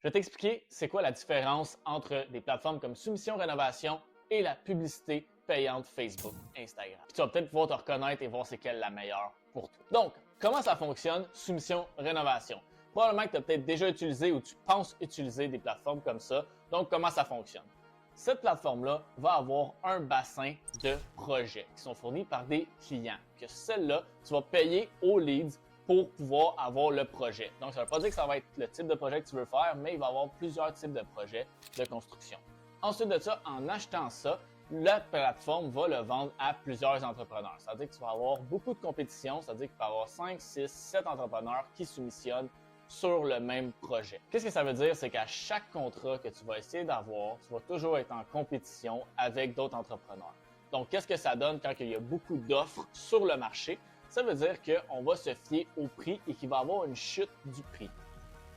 Je vais t'expliquer c'est quoi la différence entre des plateformes comme Soumission Rénovation et la publicité payante Facebook, Instagram. Puis tu vas peut-être pouvoir te reconnaître et voir c'est quelle la meilleure pour toi. Donc, comment ça fonctionne, Soumission Rénovation? Probablement que tu as peut-être déjà utilisé ou tu penses utiliser des plateformes comme ça. Donc, comment ça fonctionne? Cette plateforme-là va avoir un bassin de projets qui sont fournis par des clients. Que celle-là, tu vas payer aux leads pour pouvoir avoir le projet. Donc, ça ne veut pas dire que ça va être le type de projet que tu veux faire, mais il va y avoir plusieurs types de projets de construction. Ensuite de ça, en achetant ça, la plateforme va le vendre à plusieurs entrepreneurs. C'est-à-dire que tu vas avoir beaucoup de compétition, c'est-à-dire qu'il va y avoir 5, 6, 7 entrepreneurs qui soumissionnent sur le même projet. Qu'est-ce que ça veut dire? C'est qu'à chaque contrat que tu vas essayer d'avoir, tu vas toujours être en compétition avec d'autres entrepreneurs. Donc, qu'est-ce que ça donne quand il y a beaucoup d'offres sur le marché? Ça veut dire qu'on va se fier au prix et qu'il va y avoir une chute du prix.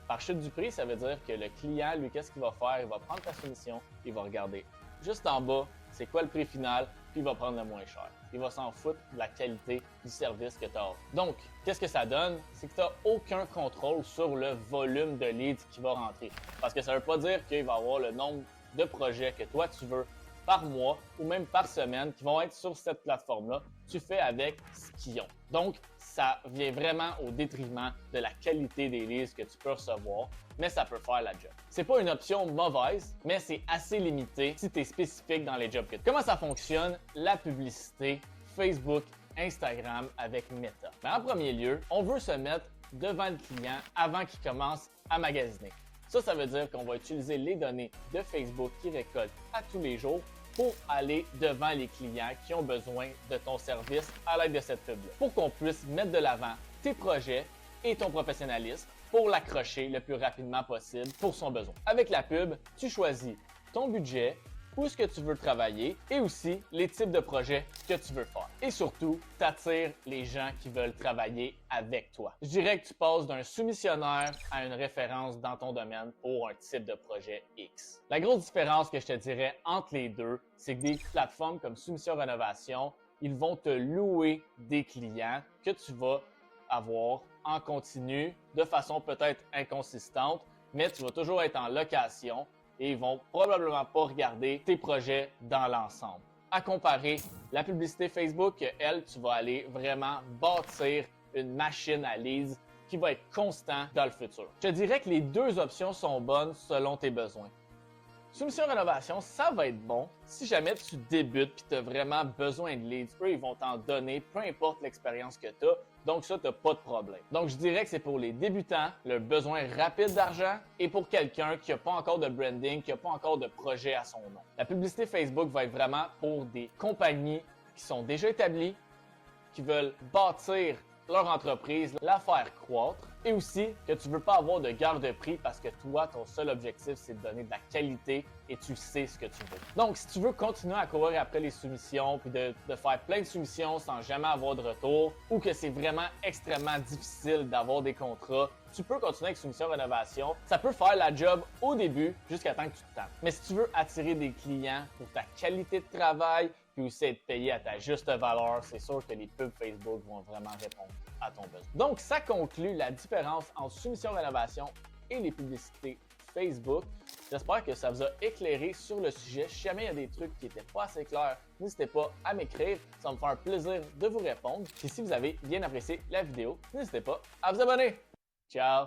Par chute du prix, ça veut dire que le client, lui, qu'est-ce qu'il va faire? Il va prendre ta soumission, il va regarder juste en bas, c'est quoi le prix final, puis il va prendre le moins cher. Il va s'en foutre de la qualité du service que tu as. Donc, qu'est-ce que ça donne? C'est que tu n'as aucun contrôle sur le volume de leads qui va rentrer. Parce que ça ne veut pas dire qu'il va y avoir le nombre de projets que toi tu veux par mois ou même par semaine qui vont être sur cette plateforme-là. Tu fais avec ce qu'ils ont. Donc, ça vient vraiment au détriment de la qualité des leads que tu peux recevoir, mais ça peut faire la job. C'est pas une option mauvaise, mais c'est assez limité si tu es spécifique dans les jobs que tu as. Comment ça fonctionne, la publicité Facebook, Instagram avec Meta? En premier lieu, on veut se mettre devant le client avant qu'il commence à magasiner. Ça veut dire qu'on va utiliser les données de Facebook qui récoltent à tous les jours pour aller devant les clients qui ont besoin de ton service à l'aide de cette pub-là. Pour qu'on puisse mettre de l'avant tes projets et ton professionnalisme pour l'accrocher le plus rapidement possible pour son besoin. Avec la pub, tu choisis ton budget, où est-ce que tu veux travailler et aussi les types de projets que tu veux faire. Et surtout, tu attires les gens qui veulent travailler avec toi. Je dirais que tu passes d'un soumissionnaire à une référence dans ton domaine pour un type de projet X. La grosse différence que je te dirais entre les deux, c'est que des plateformes comme Soumission Rénovation, ils vont te louer des clients que tu vas avoir en continu de façon peut-être inconsistante, mais tu vas toujours être en location et ils vont probablement pas regarder tes projets dans l'ensemble. À comparer, la publicité Facebook, elle, tu vas aller vraiment bâtir une machine à leads qui va être constant dans le futur. Je te dirais que les deux options sont bonnes selon tes besoins. Soumission Rénovation, ça va être bon si jamais tu débutes et tu as vraiment besoin de leads. Eux, ils vont t'en donner, peu importe l'expérience que tu as. Donc ça, tu n'as pas de problème. Donc je dirais que c'est pour les débutants, le besoin rapide d'argent et pour quelqu'un qui n'a pas encore de branding, qui n'a pas encore de projet à son nom. La publicité Facebook va être vraiment pour des compagnies qui sont déjà établies, qui veulent bâtir leur entreprise, la faire croître et aussi que tu ne veux pas avoir de garde-prix parce que toi, ton seul objectif, c'est de donner de la qualité et tu sais ce que tu veux. Donc, si tu veux continuer à courir après les soumissions puis de faire plein de soumissions sans jamais avoir de retour ou que c'est vraiment extrêmement difficile d'avoir des contrats, tu peux continuer avec Soumission Rénovation. Ça peut faire la job au début jusqu'à temps que tu te tannes. Mais si tu veux attirer des clients pour ta qualité de travail puis aussi être payé à ta juste valeur, c'est sûr que les pubs Facebook vont vraiment répondre à ton besoin. Donc, ça conclut la différence entre Soumission Rénovation et les publicités Facebook. J'espère que ça vous a éclairé sur le sujet. Si jamais il y a des trucs qui n'étaient pas assez clairs, n'hésitez pas à m'écrire. Ça va me faire un plaisir de vous répondre. Et si vous avez bien apprécié la vidéo, n'hésitez pas à vous abonner. Ciao!